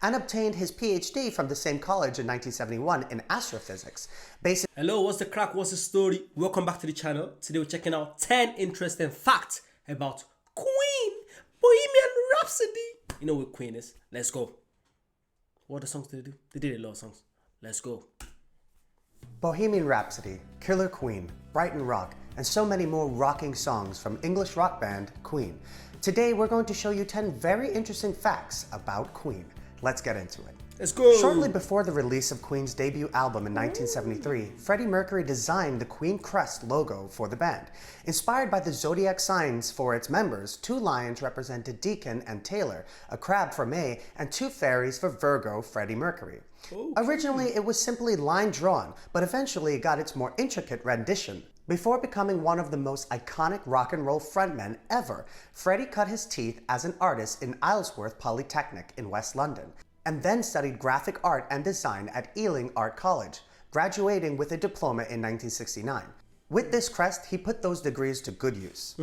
and obtained his PhD from the same college in 1971 in astrophysics. Hello, what's the crack? What's the story? Welcome back to the channel. Today we're checking out 10 interesting facts about Queen, Bohemian Rhapsody. You know what Queen is. Let's go. What the songs did they do? They did a lot of songs. Let's go. Bohemian Rhapsody, Killer Queen, Brighton Rock, and so many more rocking songs from English rock band Queen. Today we're going to show you 10 very interesting facts about Queen. Let's get into it. Let's go. Shortly before the release of Queen's debut album in 1973, Freddie Mercury designed the Queen CREST logo for the band. Inspired by the zodiac signs for its members, 2 lions represented Deacon and Taylor, a crab for May, and 2 fairies for Virgo, Freddie Mercury. Okay. Originally, it was simply line drawn, but eventually it got its more intricate rendition. Before becoming one of the most iconic rock and roll frontmen ever, Freddie cut his teeth as an artist in Isleworth Polytechnic in West London, and then studied graphic art and design at Ealing Art College, graduating with a diploma in 1969. With this crest, he put those degrees to good use.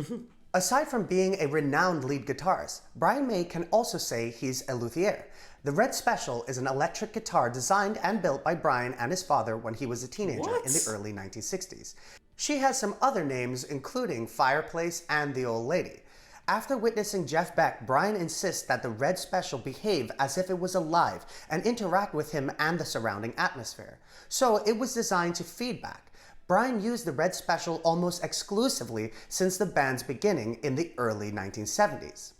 Aside from being a renowned lead guitarist, Brian May can also say he's a luthier. The Red Special is an electric guitar designed and built by Brian and his father when he was a teenager in the early 1960s. She has some other names, including Fireplace and the Old Lady. After witnessing Jeff Beck, Brian insists that the Red Special behave as if it was alive and interact with him and the surrounding atmosphere. So it was designed to feedback. Brian used the Red Special almost exclusively since the band's beginning in the early 1970s.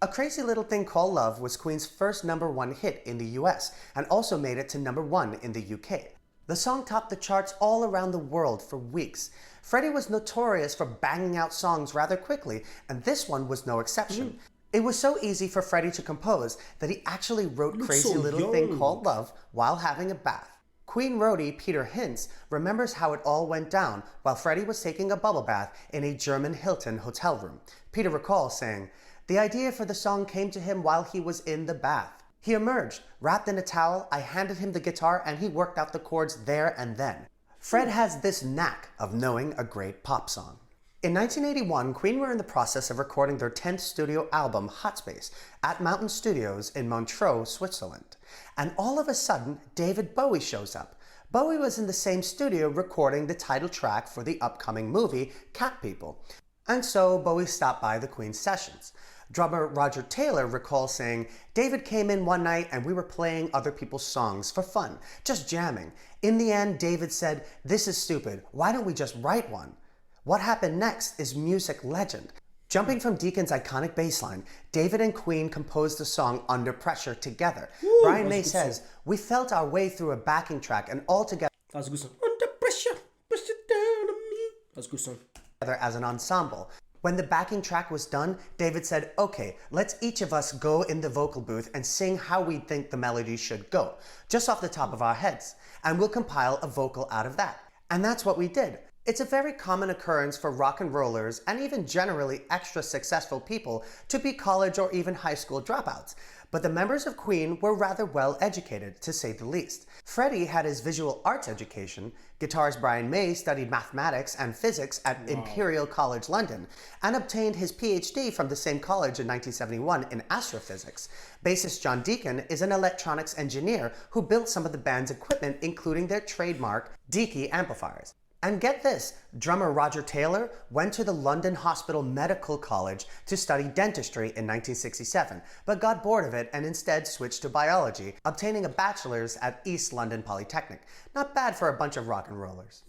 A Crazy Little Thing Called Love was Queen's first #1 hit in the US and also made it to #1 in the UK. The song topped the charts all around the world for weeks. Freddie was notorious for banging out songs rather quickly, and this one was no exception. It was so easy for Freddie to compose that he actually wrote Crazy Little Thing Called Love while having a bath. Queen roadie Peter Hinz remembers how it all went down while Freddie was taking a bubble bath in a German Hilton hotel room. Peter recalls saying, "The idea for the song came to him while he was in the bath. He emerged, wrapped in a towel, I handed him the guitar, and he worked out the chords there and then." Fred has this knack of knowing a great pop song. In 1981, Queen were in the process of recording their 10th studio album, Hot Space, at Mountain Studios in Montreux, Switzerland. And all of a sudden, David Bowie shows up. Bowie was in the same studio recording the title track for the upcoming movie, Cat People. And so Bowie stopped by the Queen sessions. Drummer Roger Taylor recalls saying, "David came in one night and we were playing other people's songs for fun, just jamming. In the end, David said, 'This is stupid. Why don't we just write one?' What happened next is music legend." Jumping from Deacon's iconic bass line, David and Queen composed the song Under Pressure together. Brian May says, "We felt our way through a backing track and all together." That's a good song. Under pressure, push it down on me. That's a good song. As an ensemble. When the backing track was done, David said, "Okay, let's each of us go in the vocal booth and sing how we think the melody should go, just off the top of our heads, and we'll compile a vocal out of that." And that's what we did. It's a very common occurrence for rock and rollers and even generally extra successful people to be college or even high school dropouts. But the members of Queen were rather well educated, to say the least. Freddie had his visual arts education, guitarist Brian May studied mathematics and physics at Imperial College London, and obtained his PhD from the same college in 1971 in astrophysics. Bassist John Deacon is an electronics engineer who built some of the band's equipment, including their trademark Deaky amplifiers. And get this, drummer Roger Taylor went to the London Hospital Medical College to study dentistry in 1967, but got bored of it and instead switched to biology, obtaining a bachelor's at East London Polytechnic. Not bad for a bunch of rock and rollers.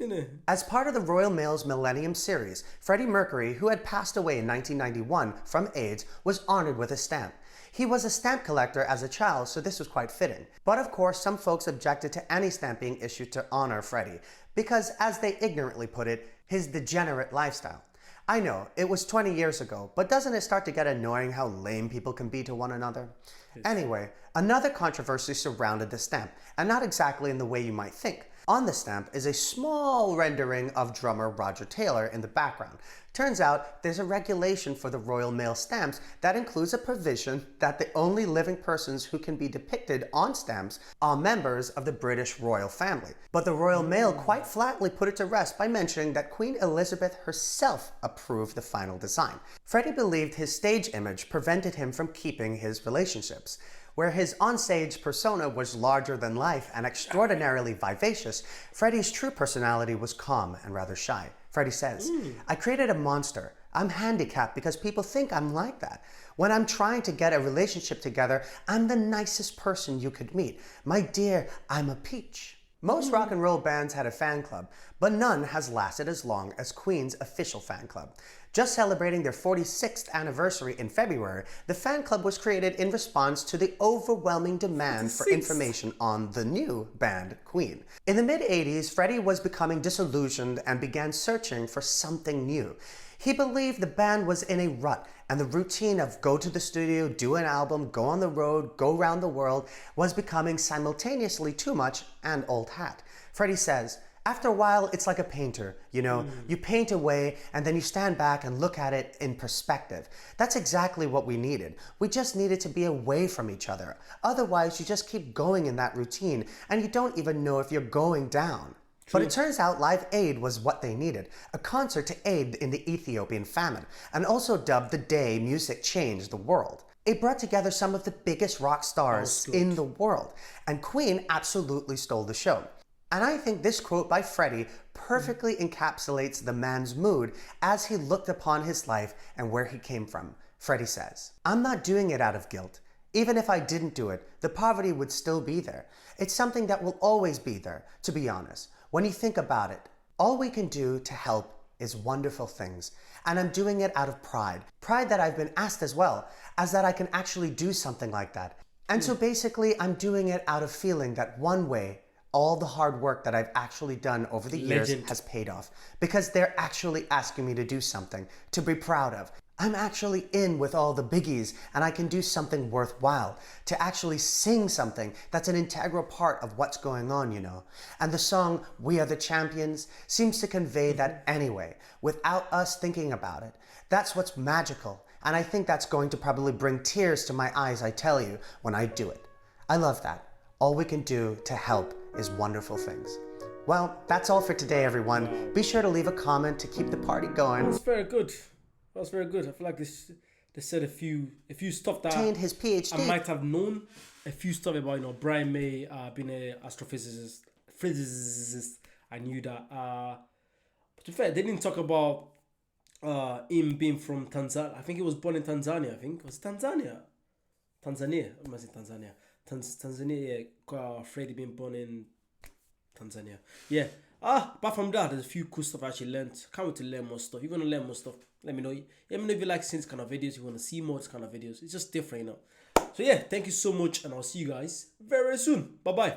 As part of the Royal Mail's Millennium series, Freddie Mercury, who had passed away in 1991 from AIDS, was honored with a stamp. He was a stamp collector as a child, so this was quite fitting. But of course, some folks objected to any stamp being issued to honor Freddie, because as they ignorantly put it, his degenerate lifestyle. I know, it was 20 years ago, but doesn't it start to get annoying how lame people can be to one another? Anyway, another controversy surrounded the stamp, and not exactly in the way you might think. On the stamp is a small rendering of drummer Roger Taylor in the background. Turns out there's a regulation for the Royal Mail stamps that includes a provision that the only living persons who can be depicted on stamps are members of the British royal family. But the Royal Mail quite flatly put it to rest by mentioning that Queen Elizabeth herself approved the final design. Freddie believed his stage image prevented him from keeping his relationships. Where his onstage persona was larger than life and extraordinarily vivacious, Freddie's true personality was calm and rather shy. Freddie says, I created a monster. I'm handicapped because people think I'm like that. When I'm trying to get a relationship together, I'm the nicest person you could meet. My dear, I'm a peach. Most rock and roll bands had a fan club, but none has lasted as long as Queen's official fan club. Just celebrating their 46th anniversary in February, the fan club was created in response to the overwhelming demand for information on the new band, Queen. In the mid-80s, Freddie was becoming disillusioned and began searching for something new. He believed the band was in a rut, and the routine of go to the studio, do an album, go on the road, go around the world was becoming simultaneously too much and old hat. Freddie says, after a while, it's like a painter, you know, you paint away and then you stand back and look at it in perspective. That's exactly what we needed. We just needed to be away from each other. Otherwise, you just keep going in that routine and you don't even know if you're going down. But it turns out Live Aid was what they needed, a concert to aid in the Ethiopian famine, and also dubbed the day music changed the world. It brought together some of the biggest rock stars in the world, and Queen absolutely stole the show. And I think this quote by Freddie perfectly encapsulates the man's mood as he looked upon his life and where he came from. Freddie says, I'm not doing it out of guilt. Even if I didn't do it, the poverty would still be there. It's something that will always be there, to be honest. When you think about it, all we can do to help is wonderful things. And I'm doing it out of pride. Pride that I've been asked as well, as that I can actually do something like that. And so basically, I'm doing it out of feeling that one way, all the hard work that I've actually done over the years has paid off. Because they're actually asking me to do something to be proud of. I'm actually in with all the biggies and I can do something worthwhile, to actually sing something that's an integral part of what's going on, you know. And the song, We Are the Champions, seems to convey that anyway, without us thinking about it. That's what's magical, and I think that's going to probably bring tears to my eyes, I tell you, when I do it. I love that. All we can do to help is wonderful things. Well, that's all for today, everyone. Be sure to leave a comment to keep the party going. That's very good. That's very good. I feel like they said a few stuff that His PhD. I might have known. A few stuff about, you know, Brian May being an astrophysicist. I knew that. But to be fair, they didn't talk about him being from Tanzania. I think he was born in Tanzania. I think it was Tanzania. Tanzania. I must say Tanzania. Tanzania. Yeah. Freddie being born in Tanzania. Yeah. Apart from that, there's a few cool stuff I actually learned. Can't wait to learn more stuff. If you want to learn more stuff, let me know. Let me know if you like seeing this kind of videos. If you want to see more of this kind of videos. It's just different, you know. So yeah, thank you so much, and I'll see you guys very soon. Bye bye.